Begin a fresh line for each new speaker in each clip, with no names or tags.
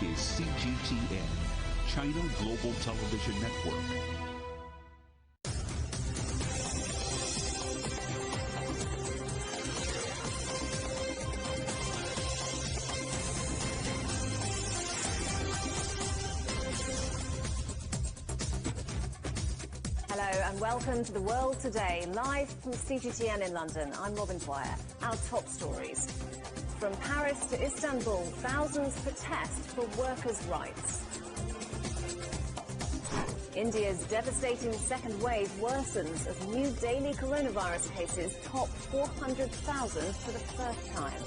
is CGTN, China Global Television Network.
Hello and welcome to The World Today, live from CGTN in London. I'm Robin Dwyer. Our top stories. From Paris to Istanbul, thousands protest for workers' rights. India's devastating second wave worsens as new daily coronavirus cases top 400,000 for the first time.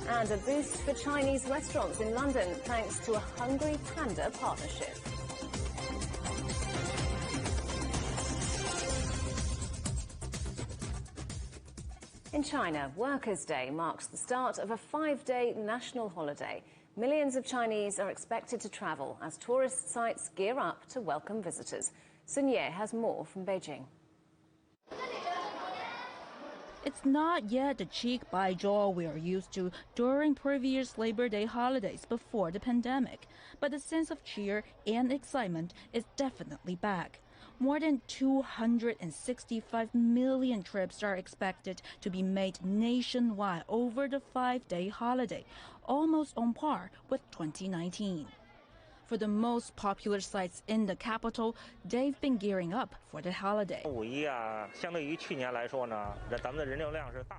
And a boost for Chinese restaurants in London thanks to a Hungry Panda partnership. In China, Workers' Day marks the start of a 5-day national holiday. Millions of Chinese are expected to travel as tourist sites gear up to welcome visitors. Sun Ye has more from Beijing.
It's not yet the cheek by joy we are used to during previous Labor Day holidays before the pandemic, but the sense of cheer and excitement is definitely back. More than 265 million trips are expected to be made nationwide over the 5-day holiday, almost on par with 2019. For the most popular sites in the capital, they've been gearing up for the holiday.
We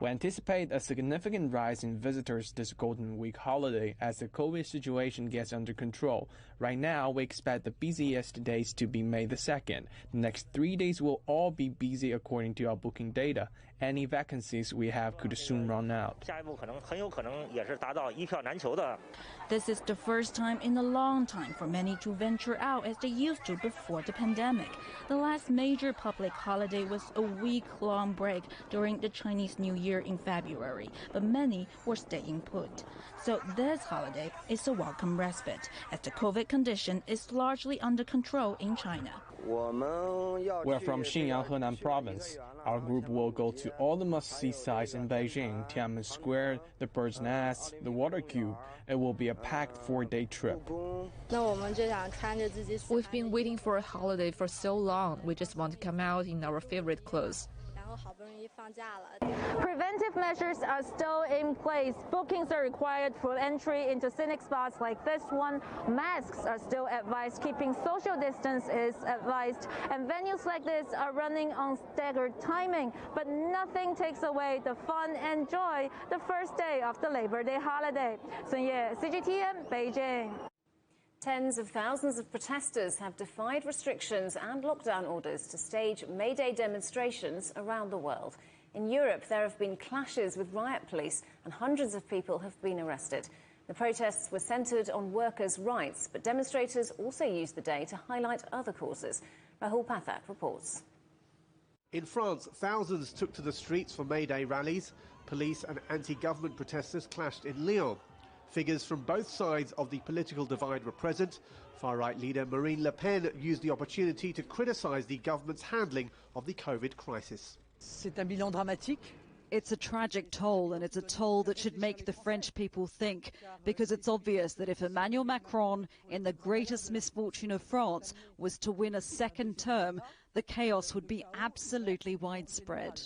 anticipate a significant rise in visitors this Golden Week holiday as the COVID situation gets under control. Right now, we expect the busiest days to be May the 2nd. The next 3 days will all be busy according to our booking data. Any vacancies we have could soon run out.
This is the first time in a long time for many to venture out as they used to before the pandemic. The last major public holiday was a week-long break during the Chinese New Year in February, but many were staying put. So this holiday is a welcome respite as the COVID condition is largely under control in China.
We're from Xinyang, Henan province. Our group will go to all the must-see sites in Beijing, Tiananmen Square, the Bird's Nest, the Water Cube. It will be a packed 4-day trip.
We've been waiting for a holiday for so long. We just want to come out in our favorite clothes.
Preventive measures are still in place. Bookings are required for entry into scenic spots like this one. Masks are still advised. Keeping social distance is advised. And venues like this are running on staggered timing. But nothing takes away the fun and joy the first day of the Labor Day holiday. Sun Ye, CGTN, Beijing. Tens of thousands of protesters have defied restrictions and lockdown orders to stage May Day demonstrations around the world. In Europe, there have been clashes with riot police and hundreds of people have been arrested. The protests were centred on workers' rights, but demonstrators also used the day to highlight other causes. Rahul Pathak reports.
In France, thousands took to the streets for May Day rallies. Police and anti-government protesters clashed in Lyon. Figures from both sides of the political divide were present. Far-right leader Marine Le Pen used the opportunity to criticise the government's handling of the COVID crisis.
C'est un bilan dramatique.
It's a tragic toll, and it's a toll that should make the French people think, because it's obvious that if Emmanuel Macron, in the greatest misfortune of France, was to win a second term, the chaos would be absolutely widespread.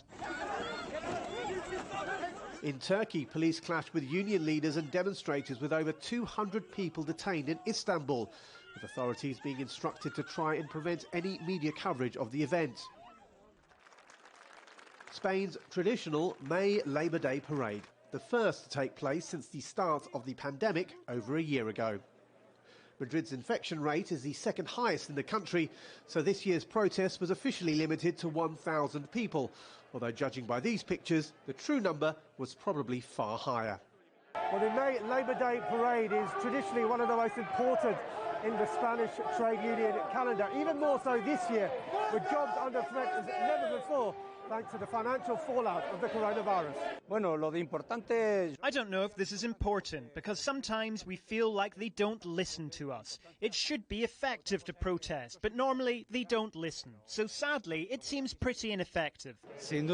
In Turkey, police clashed with union leaders and demonstrators with over 200 people detained in Istanbul, with authorities being instructed to try and prevent any media coverage of the event. Spain's traditional May Labor Day parade, the first to take place since the start of the pandemic over a year ago. Madrid's infection rate is the second highest in the country, so this year's protest was officially limited to 1,000 people, although judging by these pictures, the true number was probably far higher.
Well, the May Labor Day parade is traditionally one of the most important in the Spanish trade union calendar, even more so this year, with jobs under threat as never before. thanks to the financial fallout of the coronavirus.
I don't know if this is important, because sometimes we feel like they don't listen to us. It should be effective to protest, but normally they don't listen. So sadly, it seems pretty ineffective.
No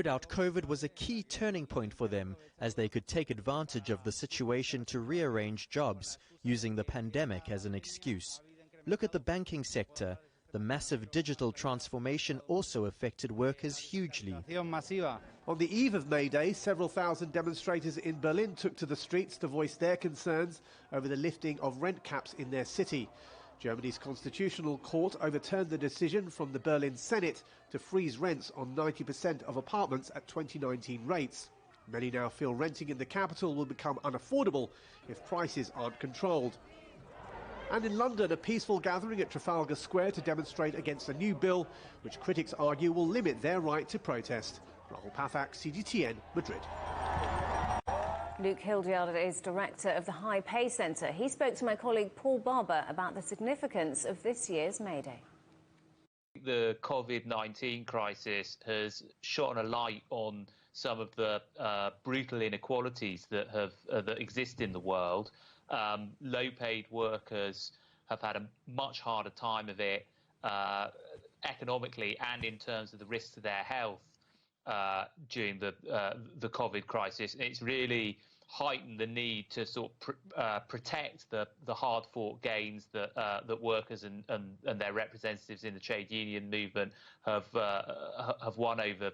doubt COVID was a key turning point for them, as they could take advantage of the situation to rearrange jobs, using the pandemic as an excuse. Look at the banking sector. The massive digital transformation also affected workers hugely.
On the eve of May Day, several thousand demonstrators in Berlin took to the streets to voice their concerns over the lifting of rent caps in their city. Germany's constitutional court overturned the decision from the Berlin Senate to freeze rents on 90% of apartments at 2019 rates. Many now feel renting in the capital will become unaffordable if prices aren't controlled. And in London, a peaceful gathering at Trafalgar Square to demonstrate against a new bill which critics argue will limit their right to protest. Rahul Pathak, CGTN, Madrid.
Luke Hildyard is director of the High Pay Centre. He spoke to my colleague Paul Barber about the significance of this year's May Day.
The COVID-19 crisis has shone a light on some of the brutal inequalities that exist in the world. Low-paid workers have had a much harder time of it economically and in terms of the risks to their health during the COVID crisis. It's really heightened the need to sort of protect the hard-fought gains that workers and their representatives in the trade union movement have won over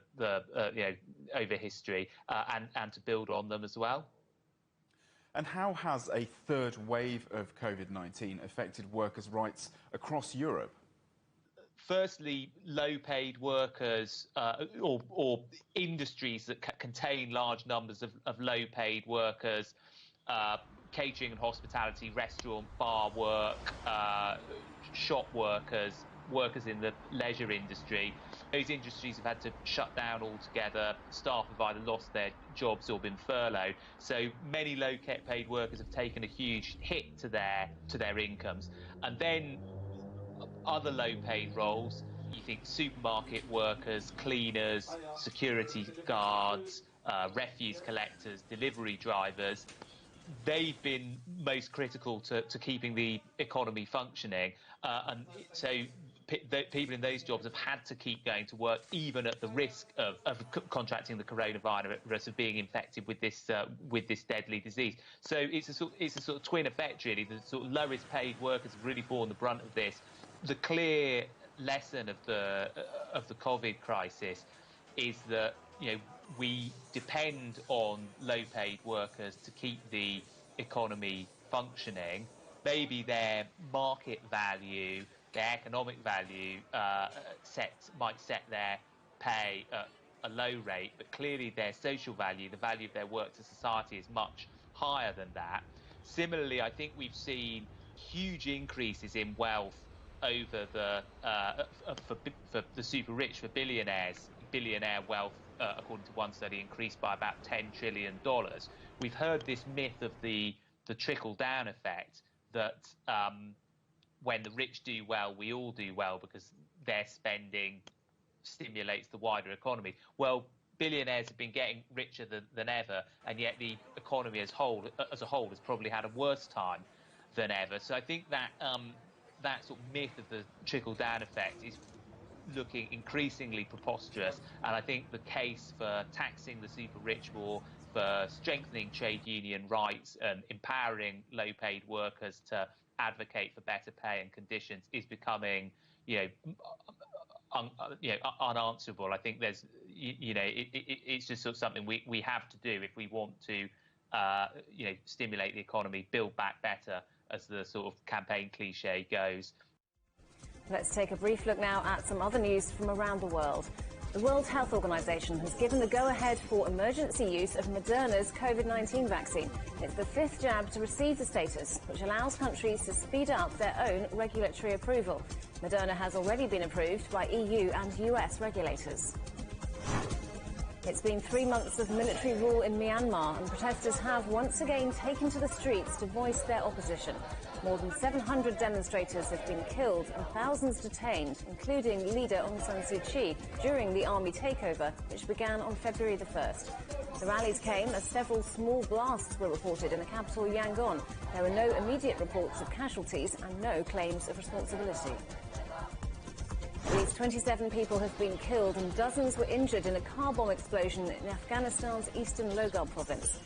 over history and to build on them as well.
And how has a third wave of COVID-19 affected workers' rights across Europe?
Firstly, low-paid workers or industries that contain large numbers of low-paid workers, catering and hospitality, restaurant, bar work, shop workers, workers in the leisure industry. Those industries have had to shut down altogether. Staff have either lost their jobs or been furloughed. So many low-paid workers have taken a huge hit to their incomes. And then other low-paid roles, you think supermarket workers, cleaners, security guards, refuse collectors, delivery drivers, they've been most critical to keeping the economy functioning. And so people in those jobs have had to keep going to work, even at the risk of contracting the coronavirus, of being infected with this deadly disease. So it's a sort of twin effect, really. The sort of lowest paid workers have really borne the brunt of this. The clear lesson of the COVID crisis is that we depend on low-paid workers to keep the economy functioning. Maybe their market value, their economic value might set their pay at a low rate, but clearly their social value, the value of their work to society, is much higher than that. Similarly, I think we've seen huge increases in wealth over for the super rich, for billionaires. Billionaire wealth, according to one study, increased by about $10 trillion. We've heard this myth of the trickle-down effect, that when the rich do well, we all do well because their spending stimulates the wider economy. Well, billionaires have been getting richer than ever, and yet the economy as a whole has probably had a worse time than ever. So I think that that sort of myth of the trickle-down effect is looking increasingly preposterous, and I think the case for taxing the super rich more, for strengthening trade union rights and empowering low-paid workers to advocate for better pay and conditions is becoming, unanswerable. I think there's, it's just sort of something we have to do if we want to, stimulate the economy, build back better, as the sort of campaign cliche goes.
Let's take a brief look now at some other news from around the world. The World Health Organization has given the go-ahead for emergency use of Moderna's COVID-19 vaccine. It's the 5th jab to receive the status, which allows countries to speed up their own regulatory approval. Moderna has already been approved by EU and US regulators. It's been 3 months of military rule in Myanmar, and protesters have once again taken to the streets to voice their opposition. More than 700 demonstrators have been killed and thousands detained, including leader Aung San Suu Kyi, during the army takeover, which began on February the 1st. The rallies came as several small blasts were reported in the capital Yangon. There were no immediate reports of casualties and no claims of responsibility. At least 27 people have been killed and dozens were injured in a car bomb explosion in Afghanistan's eastern Logar province.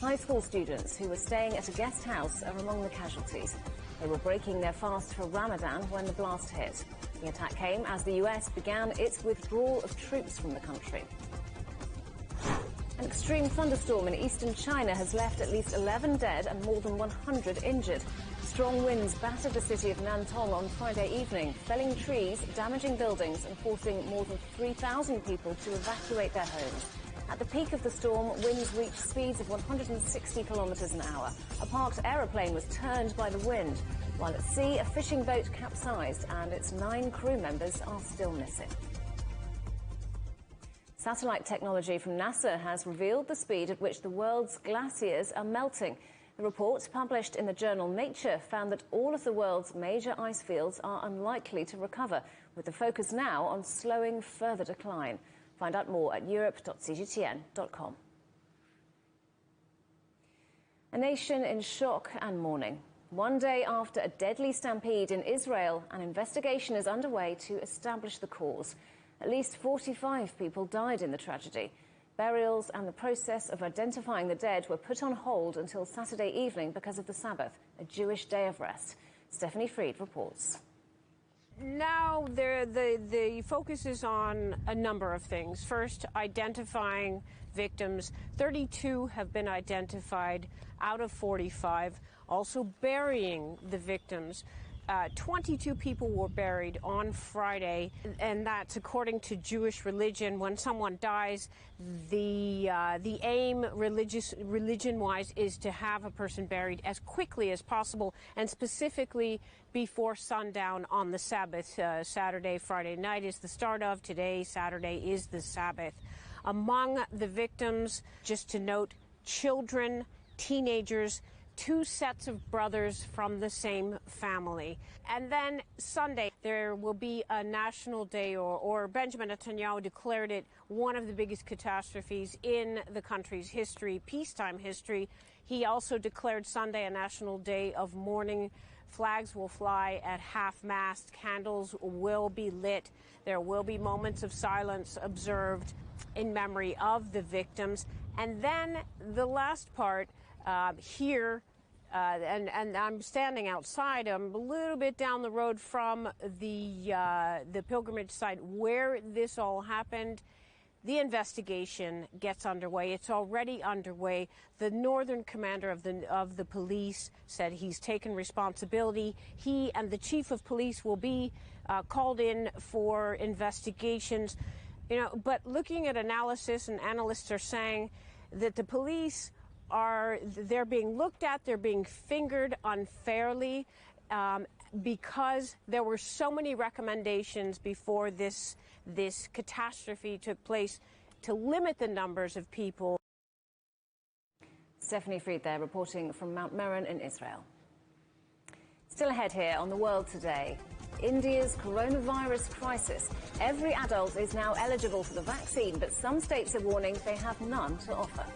High school students who were staying at a guest house are among the casualties. They were breaking their fast for Ramadan when the blast hit. The attack came as the US began its withdrawal of troops from the country. An extreme thunderstorm in eastern China has left at least 11 dead and more than 100 injured. Strong winds battered the city of Nantong on Friday evening, felling trees, damaging buildings and forcing more than 3,000 people to evacuate their homes. At the peak of the storm, winds reached speeds of 160 kilometers an hour. A parked aeroplane was turned by the wind. While at sea, a fishing boat capsized and its 9 crew members are still missing. Satellite technology from NASA has revealed the speed at which the world's glaciers are melting. The report, published in the journal Nature, found that all of the world's major ice fields are unlikely to recover, with the focus now on slowing further decline. Find out more at europe.cgtn.com. A nation in shock and mourning. One day after a deadly stampede in Israel, an investigation is underway to establish the cause. At least 45 people died in the tragedy. Burials and the process of identifying the dead were put on hold until Saturday evening because of the Sabbath, a Jewish day of rest. Stephanie Fried reports.
Now the focus is on a number of things. First, identifying victims. 32 have been identified out of 45. Also burying the victims. 22 people were buried on Friday, and that's according to Jewish religion. When someone dies, the aim religion-wise is to have a person buried as quickly as possible, and specifically before sundown on the Sabbath. Saturday, Friday night is the start of. Today, Saturday, is the Sabbath. Among the victims, just to note, children, teenagers, 2 sets of brothers from the same family. And then Sunday, there will be a national day, or Benjamin Netanyahu declared it one of the biggest catastrophes in the country's history, peacetime history. He also declared Sunday a national day of mourning. Flags will fly at half-mast, candles will be lit. There will be moments of silence observed in memory of the victims. And then the last part, here, and I'm standing outside. I'm a little bit down the road from the pilgrimage site where this all happened. The investigation gets underway. It's already underway. The northern commander of the police said he's taken responsibility. He and the chief of police will be called in for investigations. But looking at analysis, and analysts are saying that the police they're being looked at, they're being fingered unfairly because there were so many recommendations before this catastrophe took place to limit the numbers of people.
Stephanie Fried there, reporting from Mount Meron in Israel. Still ahead here on The World Today. India's coronavirus crisis. Every adult is now eligible for the vaccine, but some states are warning they have none to offer.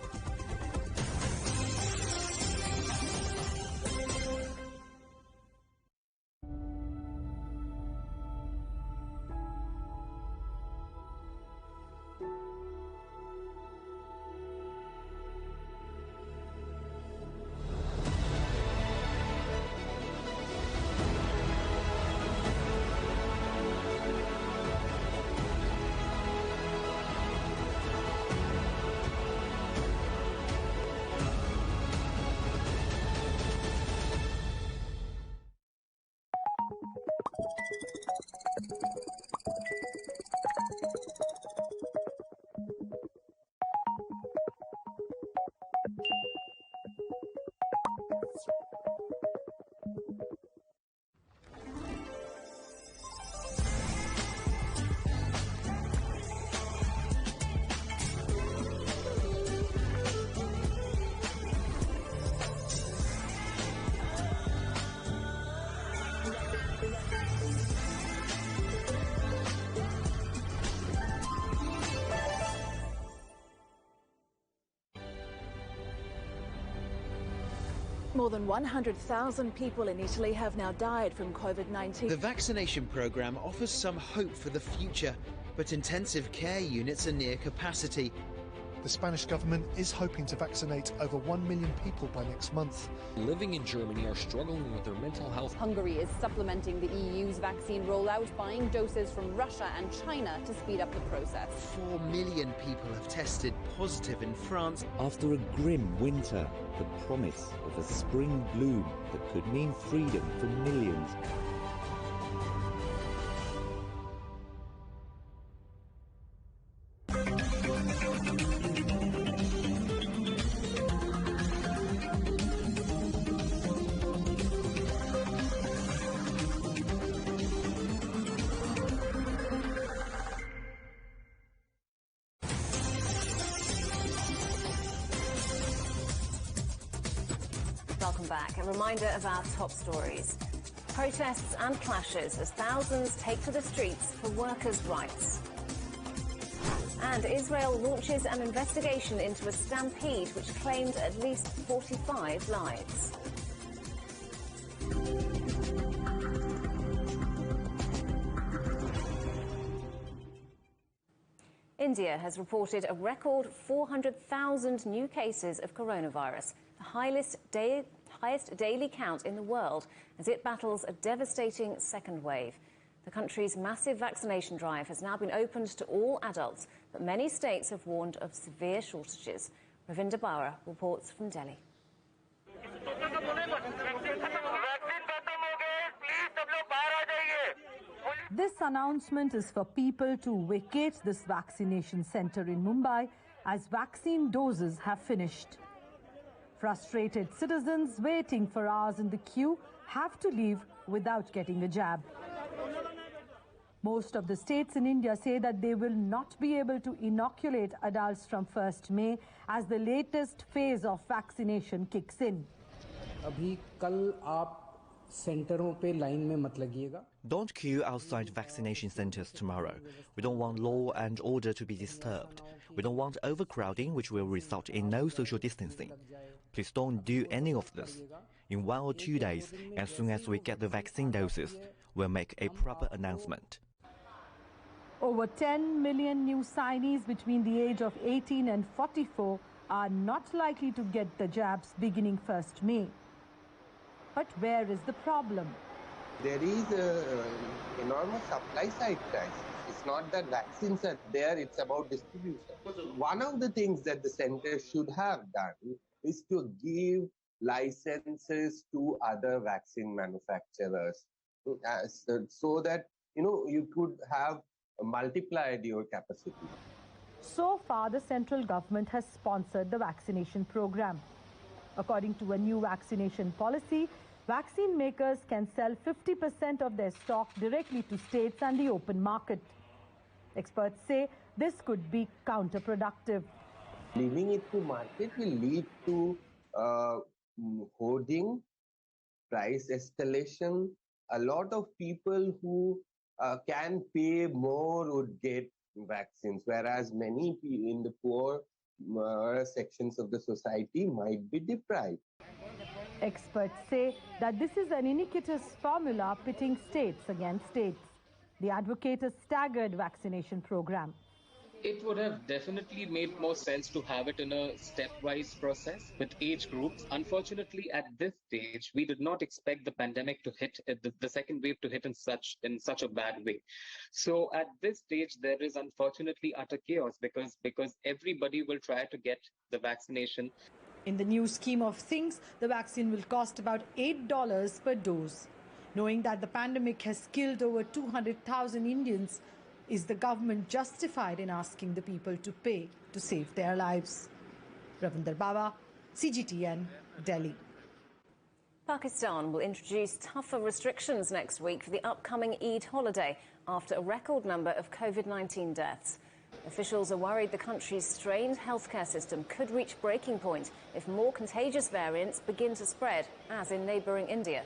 More than 100,000 people in Italy have now died from COVID-19.
The vaccination programme offers some hope for the future, but intensive care units are near capacity.
The Spanish government is hoping to vaccinate over 1 million people by next month.
Living in Germany are struggling with their mental health.
Hungary is supplementing the EU's vaccine rollout, buying doses from Russia and China to speed up the process.
4 million people have tested positive in France.
After a grim winter, the promise of a spring bloom that could mean freedom for millions.
Welcome back. A reminder of our top stories. Protests and clashes as thousands take to the streets for workers' rights. And Israel launches an investigation into a stampede which claimed at least 45 lives. India has reported a record 400,000 new cases of coronavirus, the highest daily count in the world, as it battles a devastating second wave. The country's massive vaccination drive has now been opened to all adults, but many states have warned of severe shortages. Ravinder Bara reports from Delhi.
This announcement is for people to vacate this vaccination center in Mumbai as vaccine doses have finished. Frustrated citizens waiting for hours in the queue have to leave without getting a jab. Most of the states in India say that they will not be able to inoculate adults from 1st May as the latest phase of vaccination kicks in.
अभी कल आप सेंटरों पे line में मत लगिएगा.
Don't queue outside vaccination centers tomorrow. We don't want law and order to be disturbed. We don't want overcrowding, which will result in no social distancing. Please don't do any of this. In 1 or 2 days, as soon as we get the vaccine doses, we'll make a proper announcement.
Over 10 million new signees between the age of 18 and 44 are not likely to get the jabs beginning 1st May. But where is the problem?
There is an enormous supply side crisis. It's not that vaccines are there, it's about distribution. One of the things that the center should have done is to give licenses to other vaccine manufacturers so that, you could have multiplied your capacity.
So far, the central government has sponsored the vaccination program. According to a new vaccination policy, vaccine makers can sell 50% of their stock directly to states and the open market. Experts say this could be counterproductive.
Leaving it to market will lead to hoarding, price escalation. A lot of people who can pay more would get vaccines, whereas many in the poor sections of the society might be deprived.
Experts say that this is an iniquitous formula pitting states against states. They advocate a staggered vaccination program.
It would have definitely made more sense to have it in a stepwise process with age groups. Unfortunately, at this stage, we did not expect the pandemic to hit, the second wave to hit in such a bad way. So at this stage, there is unfortunately utter chaos because everybody will try to get the vaccination.
In the new scheme of things, the vaccine will cost about $8 per dose. Knowing that the pandemic has killed over 200,000 Indians, is the government justified in asking the people to pay to save their lives? Ravinder Baba, CGTN, Delhi.
Pakistan will introduce tougher restrictions next week for the upcoming Eid holiday after a record number of COVID-19 deaths. Officials are worried the country's strained healthcare system could reach breaking point if more contagious variants begin to spread, as in neighbouring India.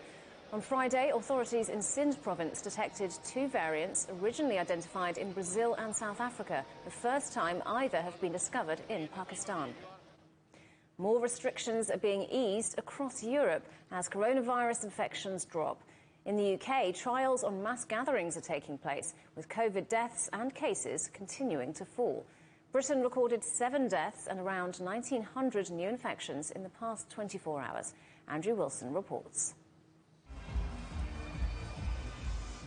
On Friday, authorities in Sindh province detected 2 variants originally identified in Brazil and South Africa, the first time either have been discovered in Pakistan. More restrictions are being eased across Europe as coronavirus infections drop. In the UK, trials on mass gatherings are taking place, with COVID deaths and cases continuing to fall. Britain recorded 7 deaths and around 1,900 new infections in the past 24 hours. Andrew Wilson reports.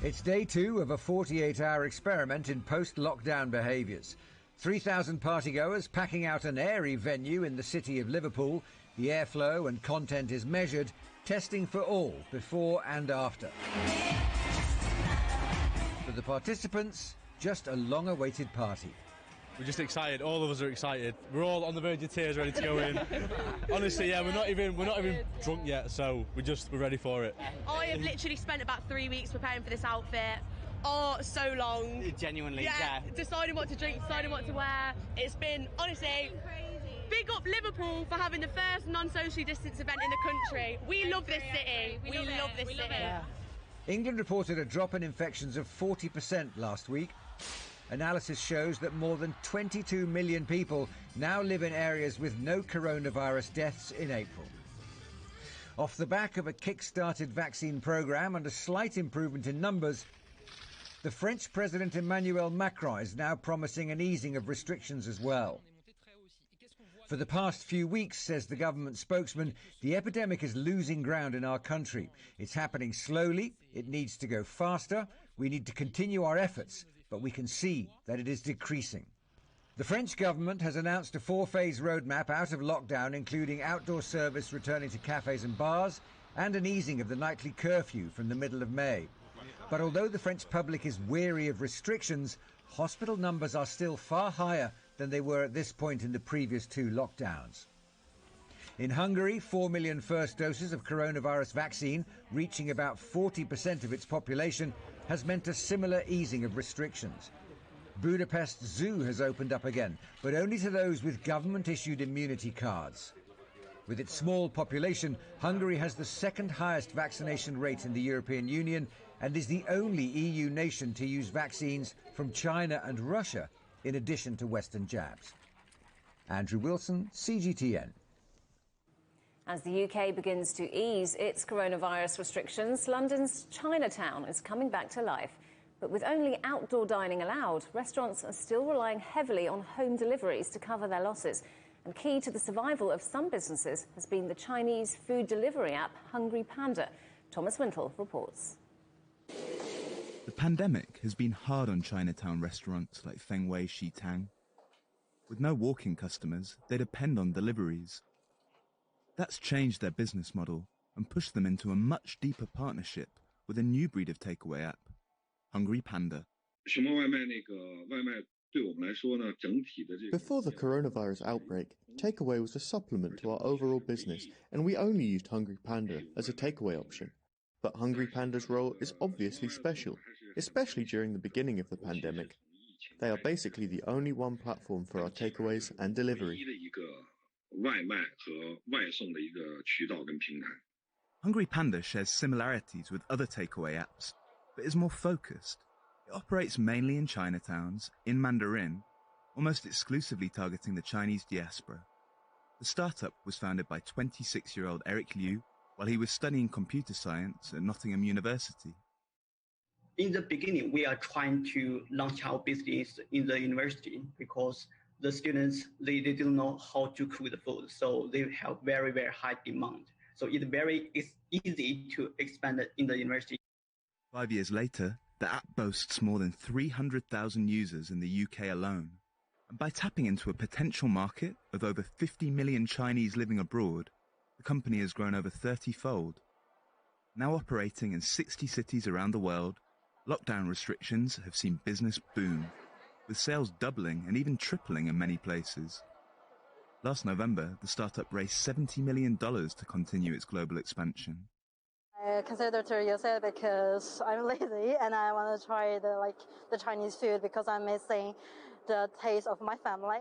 It's day 2 of a 48-hour experiment in post-lockdown behaviours. 3,000 partygoers packing out an airy venue in the city of Liverpool. The airflow and content is measured, testing for all before and after. For the participants, just a long-awaited party.
We're just excited. All of us are excited. We're all on the verge of tears, ready to go in. Honestly, yeah, we're not even drunk yet, so we're ready for it.
I have literally spent about 3 weeks preparing for this outfit. Oh, so long.
Genuinely, yeah.
Deciding what to drink, deciding what to wear. It's been, honestly, big up Liverpool for having the first non-socially distanced event in the country. We love this city. We love this city.
Yeah. England reported a drop in infections of 40% last week. Analysis shows that more than 22 million people now live in areas with no coronavirus deaths in April. Off the back of a kick-started vaccine programme and a slight improvement in numbers, the French President Emmanuel Macron is now promising an easing of restrictions as well. For the past few weeks, says the government spokesman, the epidemic is losing ground in our country. It's happening slowly, it needs to go faster, we need to continue our efforts, but we can see that it is decreasing. The French government has announced a 4-phase roadmap out of lockdown, including outdoor service returning to cafes and bars and an easing of the nightly curfew from the middle of May. But although the French public is weary of restrictions, hospital numbers are still far higher than they were at this point in the previous 2 lockdowns. In Hungary, 4 million first doses of coronavirus vaccine, reaching about 40% of its population, has meant a similar easing of restrictions. Budapest Zoo has opened up again, but only to those with government-issued immunity cards. With its small population, Hungary has the 2nd highest vaccination rate in the European Union and is the only EU nation to use vaccines from China and Russia, in addition to Western jabs. Andrew Wilson, CGTN.
As the UK begins to ease its coronavirus restrictions, London's Chinatown is coming back to life. But with only outdoor dining allowed, restaurants are still relying heavily on home deliveries to cover their losses. And key to the survival of some businesses has been the Chinese food delivery app Hungry Panda. Thomas Wintle reports.
The pandemic has been hard on Chinatown restaurants like Fengwei Shitang. With no walk-in customers, they depend on deliveries. That's changed their business model and pushed them into a much deeper partnership with a new breed of takeaway app, Hungry Panda.
Before the coronavirus outbreak, takeaway was a supplement to our overall business, and we only used Hungry Panda as a takeaway option. But Hungry Panda's role is obviously special, especially during the beginning of the pandemic. They are basically the only one platform for our takeaways and delivery.
Hungry Panda shares similarities with other takeaway apps, but is more focused. It operates mainly in Chinatowns, in Mandarin, almost exclusively targeting the Chinese diaspora. The startup was founded by 26-year-old Eric Liu while he was studying computer science at Nottingham University.
In the beginning, we are trying to launch our business in the university because the students, they didn't know how to cook the food, so they have very, very high demand. So it's easy to expand it in the university.
5 years later, the app boasts more than 300,000 users in the UK alone. And by tapping into a potential market of over 50 million Chinese living abroad, the company has grown over 30-fold. Now operating in 60 cities around the world, lockdown restrictions have seen business boom, with sales doubling and even tripling in many places. Last November, the startup raised $70 million to continue its global expansion.
I consider to use it because I'm lazy and I want to try the Chinese food because I'm missing the taste of my family.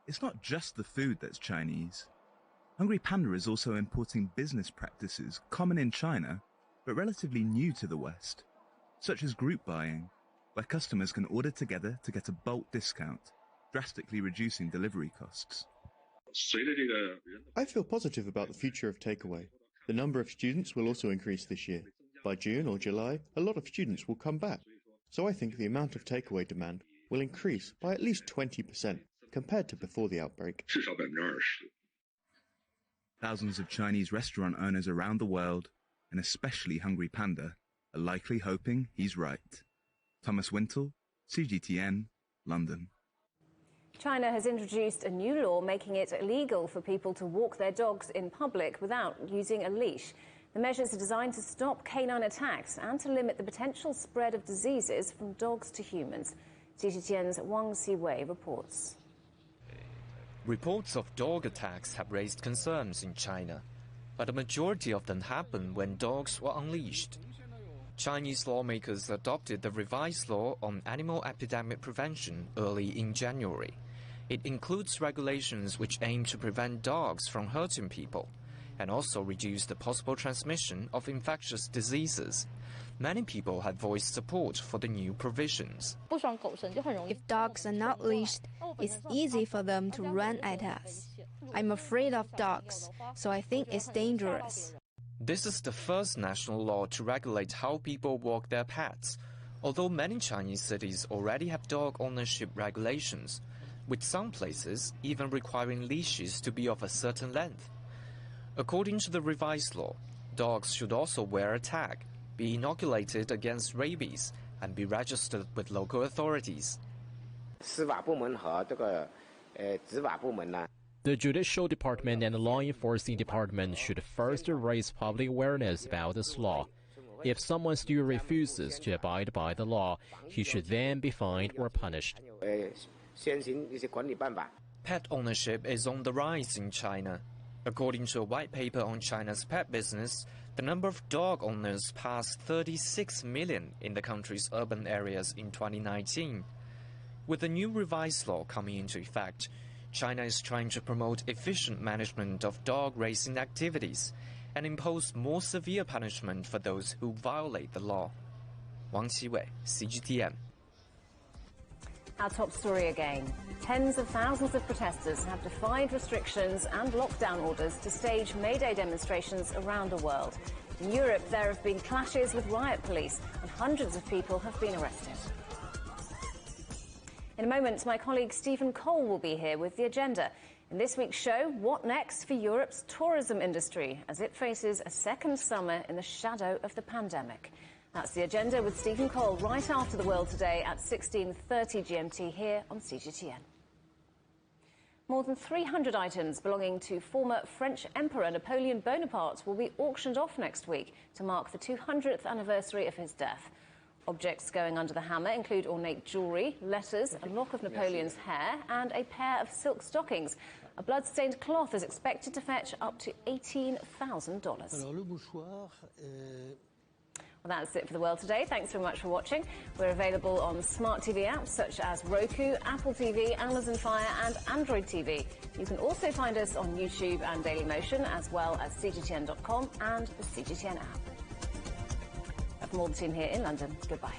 It's not just the food that's Chinese. Hungry Panda is also importing business practices common in China, but relatively new to the West, such as group buying, where customers can order together to get a bulk discount, drastically reducing delivery costs.
I feel positive about the future of takeaway. The number of students will also increase this year. By June or July, a lot of students will come back. So I think the amount of takeaway demand will increase by at least 20% compared to before the outbreak.
Thousands of Chinese restaurant owners around the world, and especially Hungry Panda, are likely hoping he's right. Thomas Wintle, CGTN, London.
China has introduced a new law making it illegal for people to walk their dogs in public without using a leash. The measures are designed to stop canine attacks and to limit the potential spread of diseases from dogs to humans. CGTN's Wang Siwei reports.
Reports of dog attacks have raised concerns in China, but a majority of them happen when dogs were unleashed. Chinese lawmakers adopted the revised law on animal epidemic prevention early in January. It includes regulations which aim to prevent dogs from hurting people and also reduce the possible transmission of infectious diseases. Many people have voiced support for the new provisions.
If dogs are not leashed, it's easy for them to run at us. I'm afraid of dogs, so I think it's dangerous.
This is the first national law to regulate how people walk their pets, although many Chinese cities already have dog ownership regulations, with some places even requiring leashes to be of a certain length. According to the revised law, dogs should also wear a tag, be inoculated against rabies, and be registered with local authorities.
The Judicial Department and the Law Enforcement Department should first raise public awareness about this law. If someone still refuses to abide by the law, he should then be fined or punished.
Pet ownership is on the rise in China. According to a white paper on China's pet business, the number of dog owners passed 36 million in the country's urban areas in 2019. With the new revised law coming into effect, China is trying to promote efficient management of dog racing activities and impose more severe punishment for those who violate the law. Wang Qiwei, CGTN.
Our top story again. Tens of thousands of protesters have defied restrictions and lockdown orders to stage May Day demonstrations around the world. In Europe, there have been clashes with riot police and hundreds of people have been arrested. In a moment, my colleague Stephen Cole will be here with the agenda. In this week's show, what next for Europe's tourism industry as it faces a second summer in the shadow of the pandemic? That's the agenda with Stephen Cole right after the World Today at 16:30 GMT here on CGTN. More than 300 items belonging to former French Emperor Napoleon Bonaparte will be auctioned off next week to mark the 200th anniversary of his death. Objects going under the hammer include ornate jewellery, letters, a lock of Napoleon's hair and a pair of silk stockings. A blood-stained cloth is expected to fetch up to $18,000. Well, that's it for the World Today. Thanks very much for watching. We're available on smart TV apps such as Roku, Apple TV, Amazon Fire and Android TV. You can also find us on YouTube and Dailymotion, as well as CGTN.com and the CGTN app. From all the team here in London, goodbye.